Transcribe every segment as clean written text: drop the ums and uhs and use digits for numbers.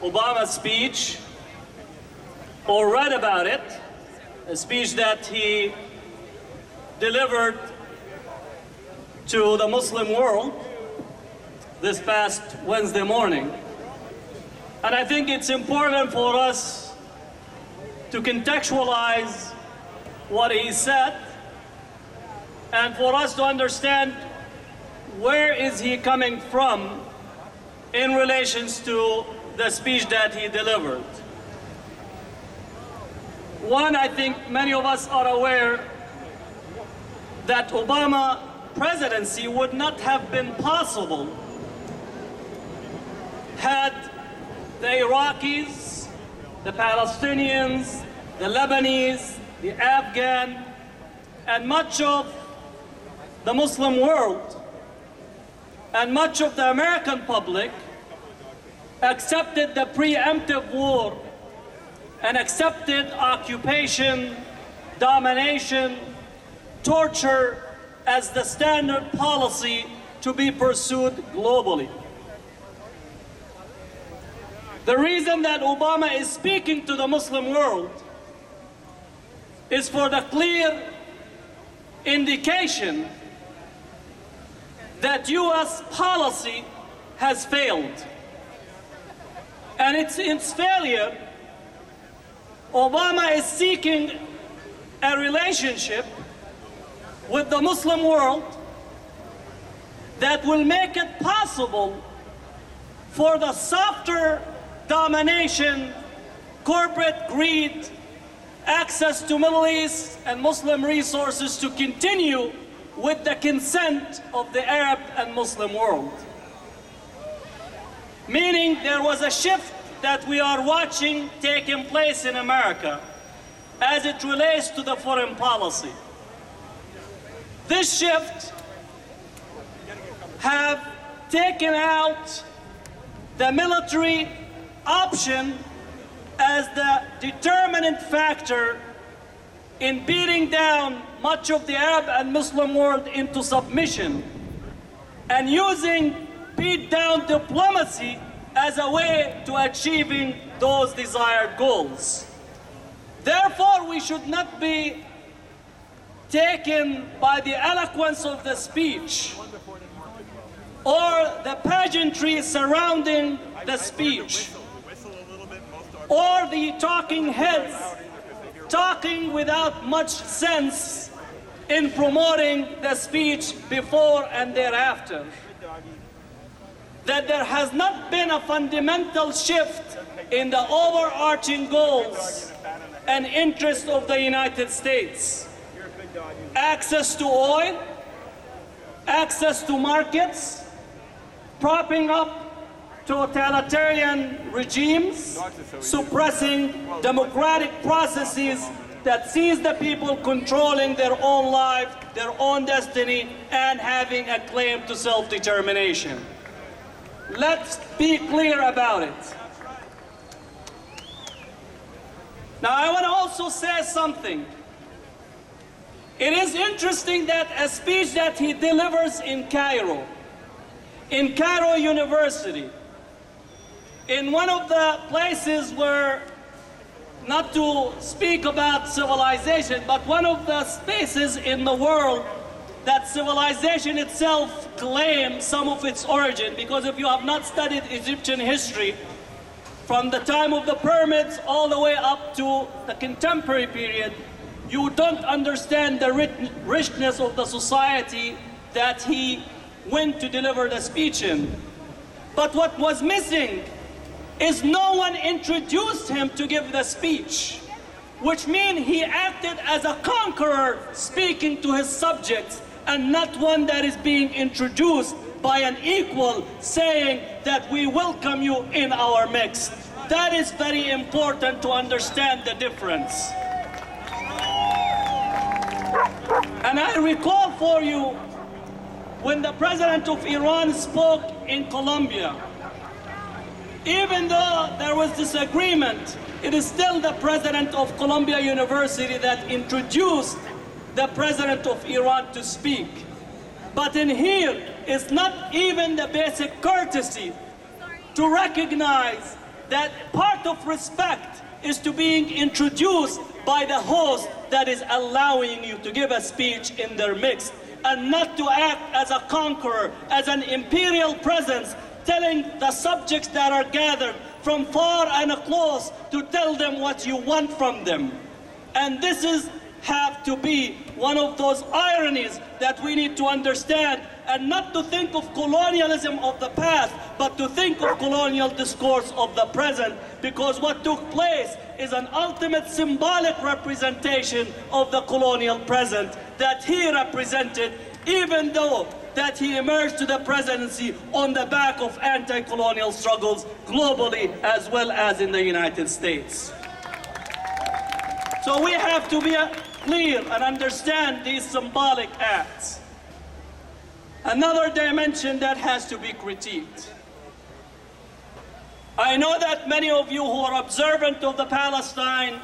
Obama's speech or read about it, a speech that he delivered to the Muslim world this past Wednesday morning. And I think it's important for us to contextualize what he said and for us to understand where is he coming from in relations to the speech that he delivered. One, I think many of us are aware that Obama presidency would not have been possible had the Iraqis, the Palestinians, the Lebanese, the Afghan, and much of the Muslim world and much of the American public accepted the preemptive war and accepted occupation, domination, torture as the standard policy to be pursued globally. The reason that Obama is speaking to the Muslim world is for the clear indication that U.S. policy has failed. And it's its failure, Obama is seeking a relationship with the Muslim world that will make it possible for the softer domination, corporate greed, access to Middle East and Muslim resources to continue with the consent of the Arab and Muslim world. Meaning there was a shift that we are watching taking place in America as it relates to the foreign policy. This shift have taken out the military option as the determinant factor in beating down much of the Arab and Muslim world into submission and using beat down diplomacy as a way to achieving those desired goals. Therefore, we should not be taken by the eloquence of the speech or the pageantry surrounding the speech or the talking heads talking without much sense in promoting the speech before and thereafter. That there has not been a fundamental shift in the overarching goals and interests of the United States. Access to oil, access to markets, propping up totalitarian regimes, suppressing democratic processes that sees the people controlling their own life, their own destiny, and having a claim to self-determination. Let's be clear about it. Now, I want to also say something. It is interesting that a speech that he delivers in Cairo University, in one of the places where, not to speak about civilization, but one of the spaces in the world that civilization itself claims some of its origin, because if you have not studied Egyptian history, from the time of the pyramids all the way up to the contemporary period, you don't understand the richness of the society that he went to deliver the speech in. But what was missing is no one introduced him to give the speech, which means he acted as a conqueror speaking to his subjects and not one that is being introduced by an equal saying that we welcome you in our midst. That is very important to understand the difference. And I recall for you when the president of Iran spoke in Colombia, even though there was disagreement, it is still the president of Columbia University that introduced the president of Iran to speak. But in here, it's not even the basic courtesy to recognize that part of respect is to being introduced by the host that is allowing you to give a speech in their midst, and not to act as a conqueror, as an imperial presence, telling the subjects that are gathered from far and close to tell them what you want from them. And this is have to be one of those ironies that we need to understand, and not to think of colonialism of the past, but to think of colonial discourse of the present, because what took place is an ultimate symbolic representation of the colonial present that he represented, even though that he emerged to the presidency on the back of anti-colonial struggles globally as well as in the United States. So we have to be clear and understand these symbolic acts. Another dimension that has to be critiqued. I know that many of you who are observant of the Palestine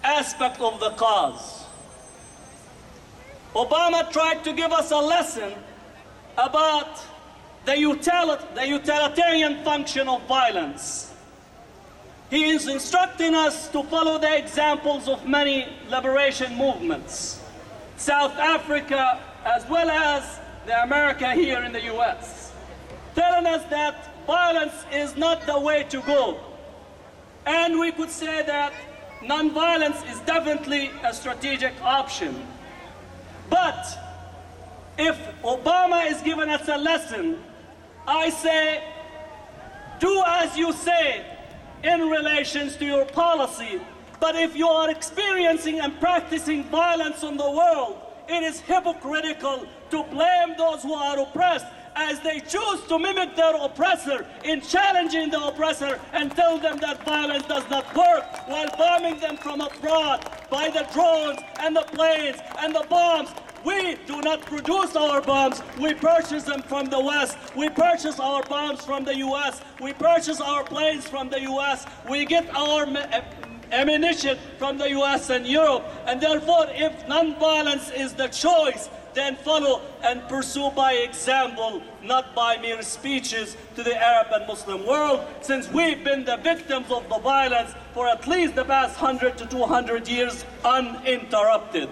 aspect of the cause, Obama tried to give us a lesson about the utilitarian function of violence. He is instructing us to follow the examples of many liberation movements, South Africa as well as the America here in the US, telling us that violence is not the way to go. And we could say that nonviolence is definitely a strategic option. But if Obama is giving us a lesson, I say, do as you say in relations to your policy. But if you are experiencing and practicing violence in the world, it is hypocritical to blame those who are oppressed as they choose to mimic their oppressor in challenging the oppressor and tell them that violence does not work, while bombing them from abroad by the drones and the planes and the bombs. We do not produce our bombs. We purchase them from the West. We purchase our bombs from the US. We purchase our planes from the US. We get our ammunition from the US and Europe. And therefore, if nonviolence is the choice, then follow and pursue by example, not by mere speeches to the Arab and Muslim world, since we've been the victims of the violence for at least the past 100 to 200 years uninterrupted.